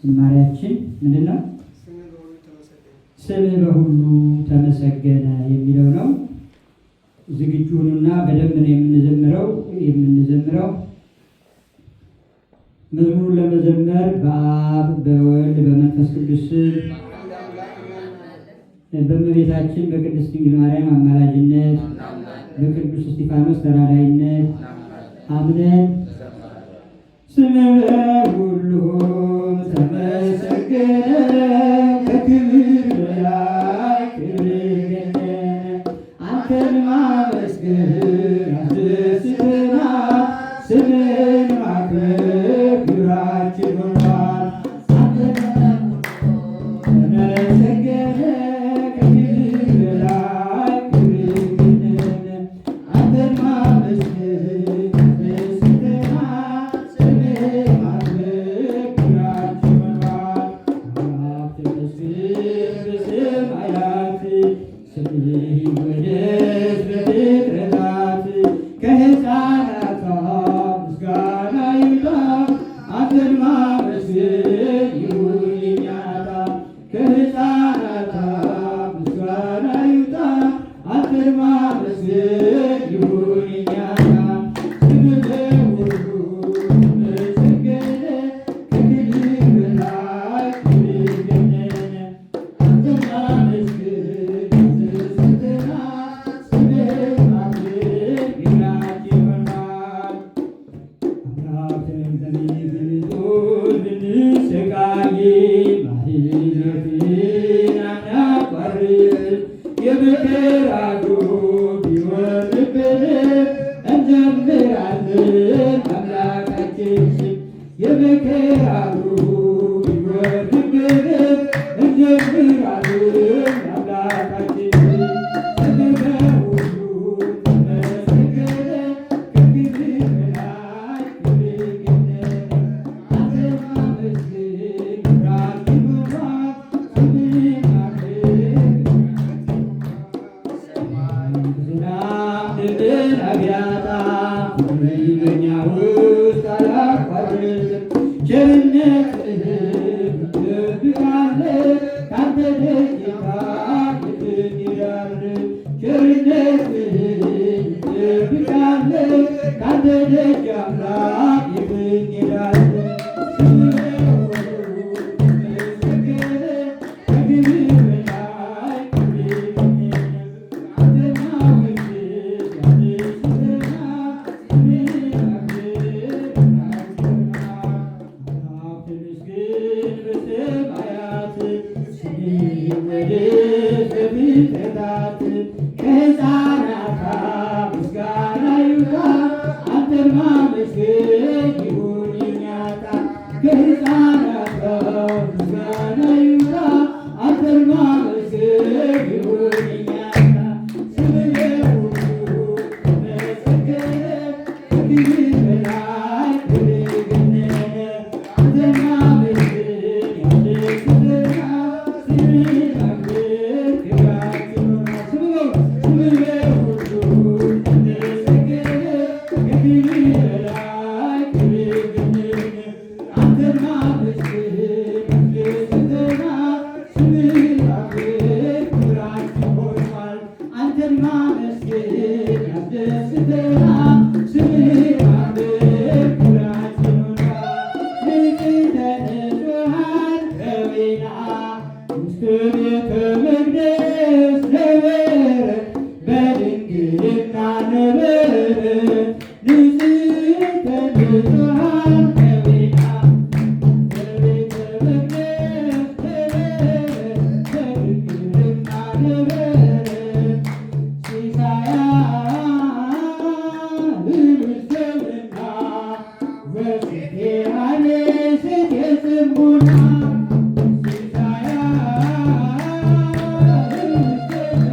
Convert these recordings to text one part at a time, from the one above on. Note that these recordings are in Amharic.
ዝማሬያችን ምንድን ነው? ስምህ በሁሉ ተመሰገነ የሚለው ነው። ዝግጁ ሁኑና በደንብ ነው የምንዘምረው። መዝሙሩን ለመዘመር በአብ በወልድ በመንፈስ ቅዱስ በእመቤታችን በቅድስት ድንግል ማርያም አማላጅነት በቅዱስ እስጢፋኖስ ተራዳኢነት አምነን ስምህ በሁሉ ተመሰገነ ከክብር በላይ ክብር አንተን ማመስገን ያስደስተናል። ስምህን ማክበር ክብራችን ሆኗል። አንተን ተመሰገነ ከክብር በላይ ክብር አንተን ማመስገን ያስደስተናል። ስምህን ማክበር ክብራችን ሆኗል። ተመስገን በሰማያት ስምህ ይወደስ በፍጥረታት ከሕፃናት ምስጋና ይውጣ አንተን ማመስገን ይሁን የእኛ ዕጣ። ከሕፃናት ምስጋና ይውጣ አንተን ማመስገን ይሁን የእኛ ዕጣ። ስምህ በሁሉ ተመሰገነ ከክብር በላይ ክብር ገነነ አንተን ማመስገን ያስደስተናል። ስምህን ማክበር ክብራችን ሆኗል። አምላክን በሚገልጡት ብንሰቃይ ማህሌትን አናቋርጥ። የመከራ ዱብ ቢወርድብን እንዘምራለን አምላካችን ስም። የመከራ ዱብ ቢወርድብን እንዘምራለን አምላካችን ስም። ስምህ በሁሉ ተመሰገነ ከክብር በላይ ክብር ገነነ አንተን ማመስገን ክብራችን ሆኗል። ስምህን ማክበር ዝናብ ድርብ ቢያጣ በእኛ ውስጥ አላቋርጥም። ቸርነትህን እንጠብቃለን ካንተ ደጅ ጌታ እንሄዳለን። ቸርነትህን እንጠብቃለን ካንተ ደጅ አምላክ እንሄዳለን። ስምህ በሁሉ ተመሰገነ ከክብር በላይ ክብር ገነነ አንተን ማመስገን ያስደስተናል። ስምህን ማክበር ክብራችን ሆኗል። አምላክ ተመስገን በሰማያት ስምህ ይወደስ በፍጥረታት ከሕፃናት ምስጋና ይውጣ አንተን ማመስገን ይሁን የእኛ ዕጣ። ከሕፃናት ምስጋና ይውጣ አንተን ማመስገን ይሁን የእኛ ዕጣ። ስምህ በሁሉ ተመሰገነ ከክብር በላይ ክብር ገነነ አንተን ማመስገን ያስደስተናል። ስምህን ማክበር ክብራችን ሆኗል። ስምህ በሁሉ ተመሰገነ ከክብር በላይ ክብር ገነነ አንተን ማመስገን ያስደስተናል። ስምህን ማክበር ክብራችን ሆኗል። አንተን ማመስገን ያስደስተናል። ስምህን ማክበር ክብራችን ሆኗል። ንጽሕተ ንጹሐን ከቤና ውስተ ቤተ መቅደስ ነበረት በድንግልና ነበረት። ንጽሕተ ንጹሐን ከቤና በቤተ መቅደስ ነበረት በድንግልና ነበረት። ሲሳያ ህብስትና ወስቴሃኔ ስትየጽሙና ሲሳያ ህብስትና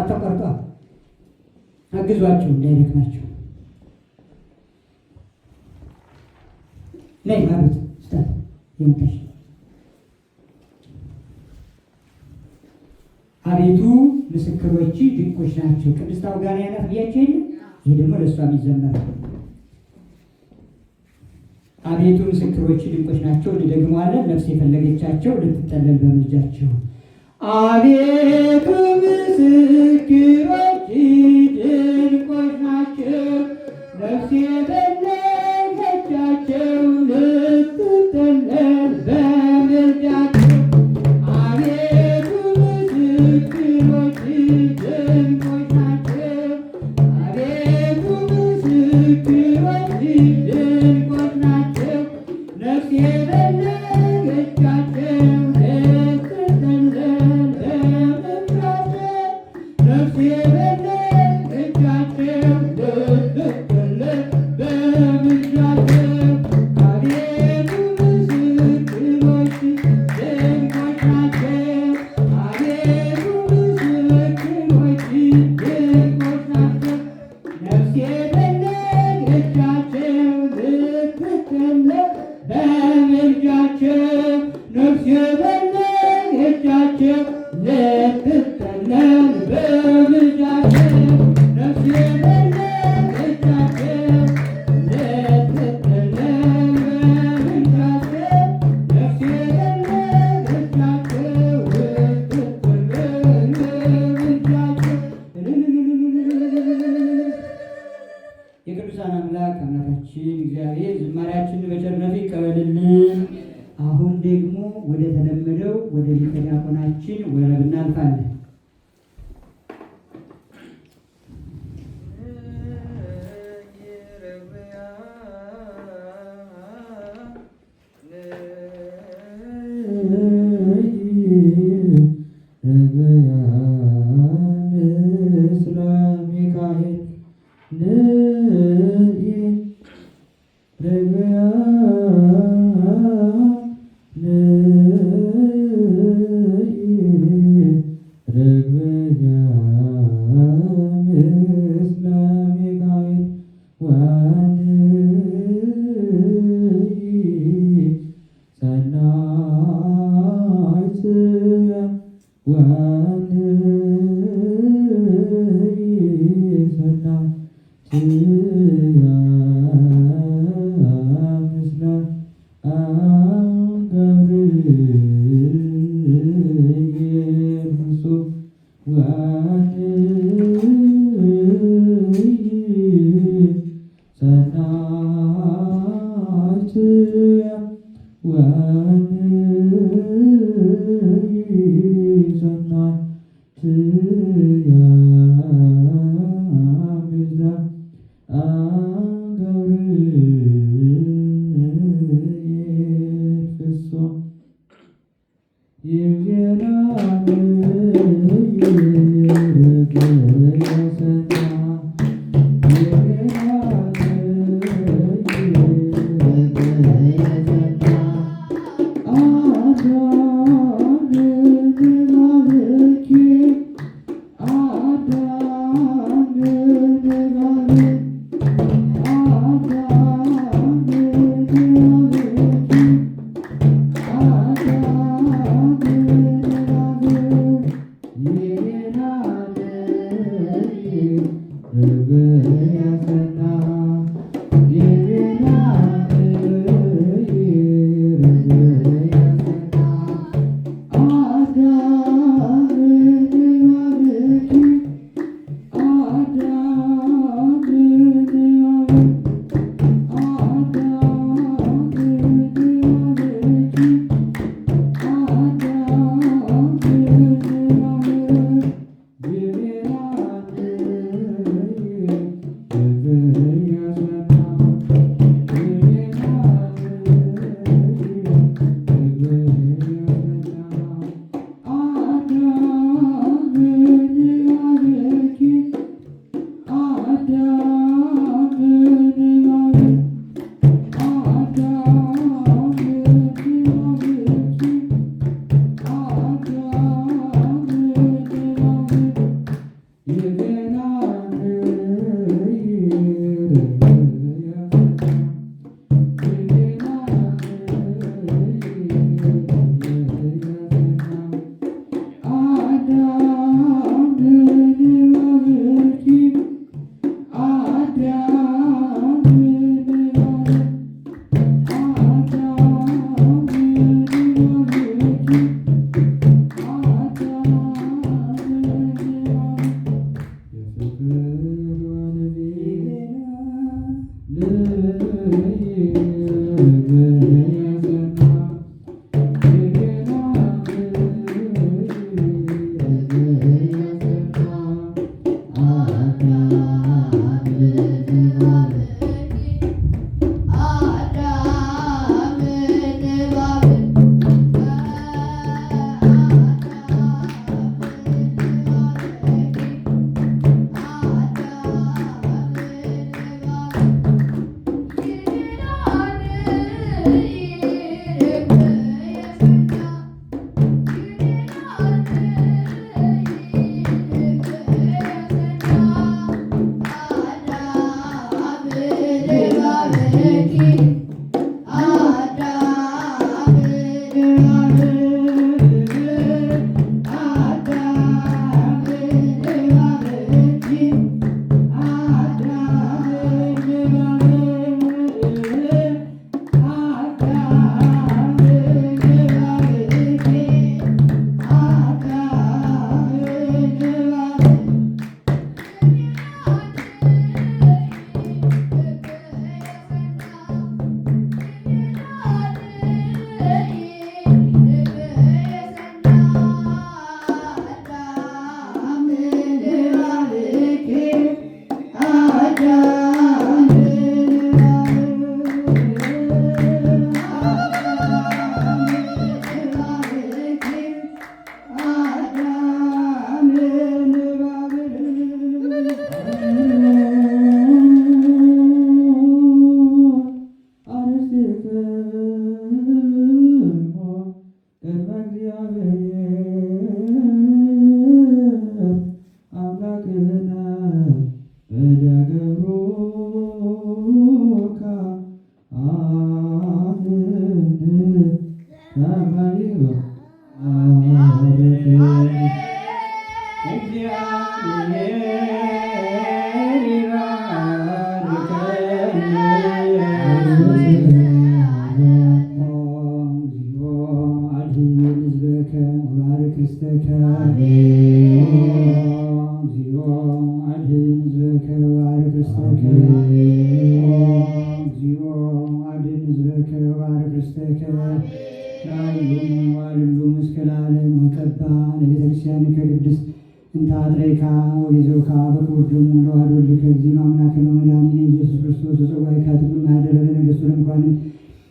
ተቆርጧል። አግዟቸው እንዳይደክማቸው። ነይ ማለት ስታት የምታሽ አቤቱ ምስክሮች ድንቆች ናቸው። ቅድስት አውጋንያ ናት ብያቸው የለ። ይህ ደግሞ ለእሷ የሚዘመር አቤቱ ምስክሮች ድንቆች ናቸው። እንደግመዋለን። ነፍስ የፈለገቻቸው ልትጠለል በምልጃቸው። አቤቱ ምስክሮች ድንቆች ናቸው። ነፍስ የፈለገቻቸው ልትጠለል በምልጃቸው። አቤቱ ምስክሮች ድንቆች ናቸው። አቤቱ ምስክሮች ድንቆች ናቸው። ነፍስ የፈለገቻቸው ልትጠለል በምልጃቸው። ነፍስ የፈለገቻቸው ልትጠለል በምልጃቸው። አቤቱ ምስክሮች ድንቆች ናቸው። አቤቱ ምስክሮች ድንቆች ናቸው። ነፍስ የፈለገቻቸው ልትጠለል በምልጃቸው። ነፍስ የፈለገቻቸው ልትጠለል በምልጃቸው። ነፍስ የፈለገቻቸው ልትጠለል በምልጃቸው። ነፍስ የፈለገቻቸው ልትጠለል በምልጃቸው። የቅዱሳን አምላክ አምላካችን እግዚአብሔር ዝማሬያችንን በቸርነቱ ይቀበልልን። አሁን ደግሞ ወደ ተለመደው ወደ ሊቀ ዲያቆናችን ወረብ እናልፋለን።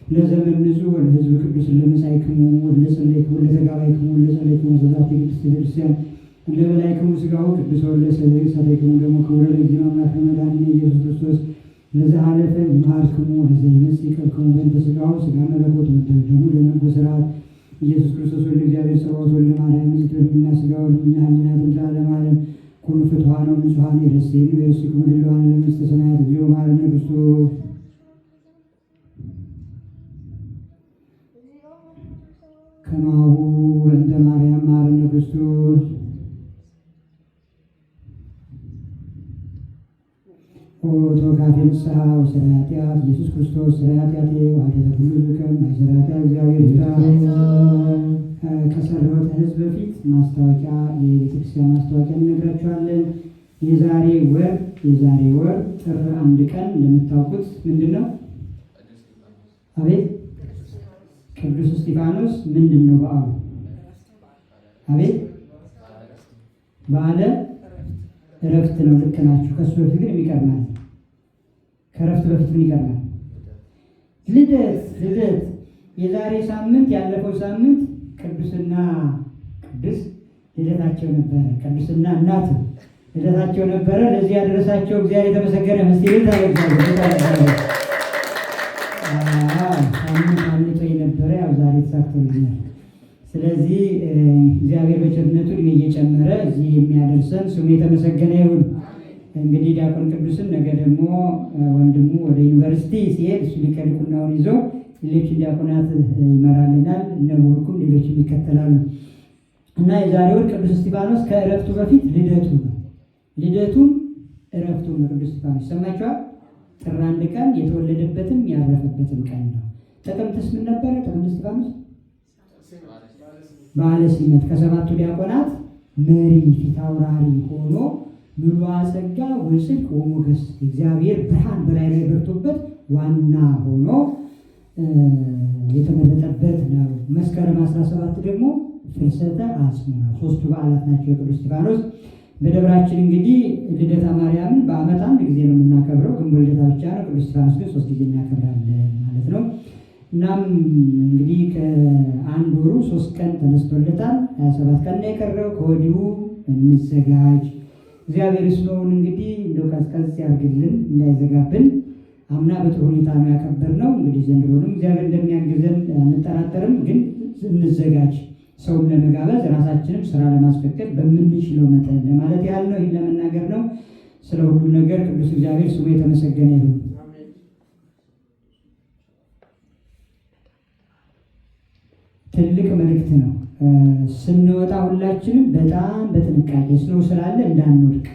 ለዘመን ንጹሕ ወለሕዝብ ቅዱስ ለመጻእክሙ ወለጸለይክሙ ለተጋባይክሙ ወለጸለይክሙ ዘዛቲ ቅድስት ቤተክርስቲያን ለበላይክሙ ሥጋሁ ቅዱስ ወለሰለይ ሰተይክሙ ደግሞ ክቡረ ለእግዚኦ አምላክ መድኃኒነ ኢየሱስ ክርስቶስ ለዘሃለፈ ይምሃርክሙ ወለዘይመጽእ ይቀርክሙ በእንተ ሥጋሁ ሥጋ መለኮት ወደሙ ለመንኩ ሥርዓት ኢየሱስ ክርስቶስ ወልደ እግዚአብሔር ጸባኦት ወልደ ማርያም ዝትበልና ሥጋ ወልድና ህሊና ለዓለመ ዓለም ኩኑ ፍትሐነ ወንጹሐነ ይረሴኑ ይረሲክሙ ድልዋነ ለመንግሥተ ሰማያት እግዚኦ መሐረነ ክርስቶስ ከማሁ ወልደ ማርያም መሐረነ ክርስቶስ ኦቶካፌ ንስሐ ወሰረ ኃጢአት ኢየሱስ ክርስቶስ ስረ ኃጢአቴ ወኃጢአተ ኩሉ ሕዝብ ማይሰረ ኃጢአት እግዚአብሔር ይፍታ። ከሰራሁት ሕዝብ በፊት ማስታወቂያ የቤተክርስቲያን ማስታወቂያ እንነግራችኋለን። የዛሬ ወር ጥር 1 ቀን እንደምታውቁት ምንድን ነው? አቤት ቅዱስ እስጢፋኖስ ምንድን ነው በዓሉ? አቤት በዓለ ዕረፍት ነው። ልክ ናችሁ። ከሱ በፊት ግን ይቀርናል። ከዕረፍት በፊት ምን ይቀርናል? ልደት። የዛሬ ሳምንት ያለፈው ሳምንት ቅዱስና ቅድስት ልደታቸው ነበረ። ቅዱስና እናቱ ልደታቸው ነበረ። ለዚህ ያደረሳቸው እግዚአብሔር የተመሰገነ ምስጢር ሳምንት አምልጦ የነበረ ያው ዛሬ ተሳክቶልኛል። ስለዚህ እግዚአብሔር በቸርነቱ እድሜ እየጨመረ እዚህ የሚያደርሰን ስሙ የተመሰገነ ይሁን። እንግዲህ ዲያቆን ቅዱስን ነገ ደግሞ ወንድሙ ወደ ዩኒቨርሲቲ ሲሄድ እሱ ሊቀ ዲቁናውን ይዞ ሌሎች ዲያቆናት ይመራልናል። እነ ቡሩክም ሌሎችም ይከተላሉ እና የዛሬውን ቅዱስ እስጢፋኖስ ከእረፍቱ በፊት ልደቱ ነው። ልደቱም እረፍቱ ነው። ቅዱስ እስጢፋኖስ ይሰማችኋል። ጥር 1 ቀን የተወለደበትም ያረፈበትም ቀን ነው። ጥቅምትስ ምን ነበረ? ጥቅምት እስጢፋኖስ በዓለ ሲመት ከሰባቱ ዲያቆናት መሪ ፊት አውራሪ ሆኖ ምሉዐ ጸጋ ወጽድቅ ወሞገስ እግዚአብሔር ብርሃን በላይ ላይ በርቶበት ዋና ሆኖ የተመረጠበት ነው። መስከረም 17 ደግሞ ፍልሰተ አጽሙ ነው። ሶስቱ በዓላት ናቸው የቅዱስ እስጢፋኖስ። በደብራችን እንግዲህ ልደታ ማርያምን በዓመት አንድ ጊዜ ነው የምናከብረው፣ ግን ልደታ ብቻ ነው። ቅዱስ እስጢፋኖስ ግን 3 ጊዜ እናከብራለን ማለት ነው። እናም እንግዲህ ከአንድ ወሩ 3 ቀን ተነስቶለታል። 27 ቀን ነው የቀረው። ከወዲሁ እንዘጋጅ። እግዚአብሔር ስኖውን እንግዲህ እንደው ቀዝቀዝ ያርግልን እንዳይዘጋብን። አምና በጥሩ ሁኔታ ነው ያከበርነው። እንግዲህ ዘንድሮንም እግዚአብሔር እንደሚያግዘን አንጠራጠርም፣ ግን እንዘጋጅ። ሰውም ለመጋበዝ ራሳችንም ስራ ለማስፈቀድ በምንችለው መጠን ለማለት ያህል ነው። ይህን ለመናገር ነው። ስለ ሁሉም ነገር ቅዱስ እግዚአብሔር ስሙ የተመሰገነ ይሁን። ትልቅ መልእክት ነው። ስንወጣ ሁላችንም በጣም በጥንቃቄ ስለው ስላለ እንዳንወድቅ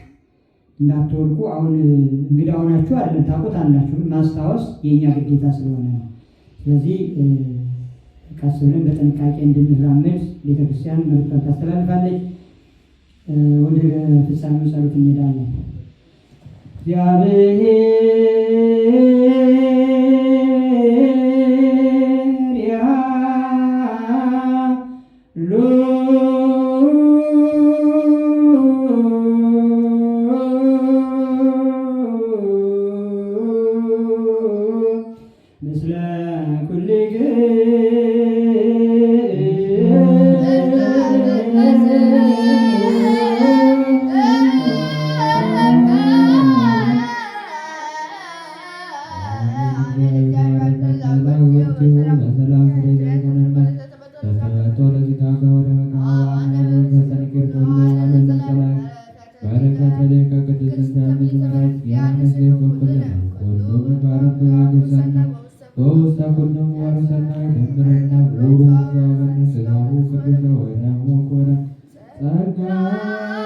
እንዳትወድቁ። አሁን እንግዲህ አሁናችሁ አይደለም ታውቁት አላችሁ፣ ማስታወስ የእኛ ግዴታ ስለሆነ ነው። ስለዚህ ቀስ ብለን በጥንቃቄ እንድንራመድ ቤተክርስቲያን መልእክቷን ታስተላልፋለች። ወደ ፍጻሜው ጸሎት እንሄዳለን። እግዚአብሔር ጸጋ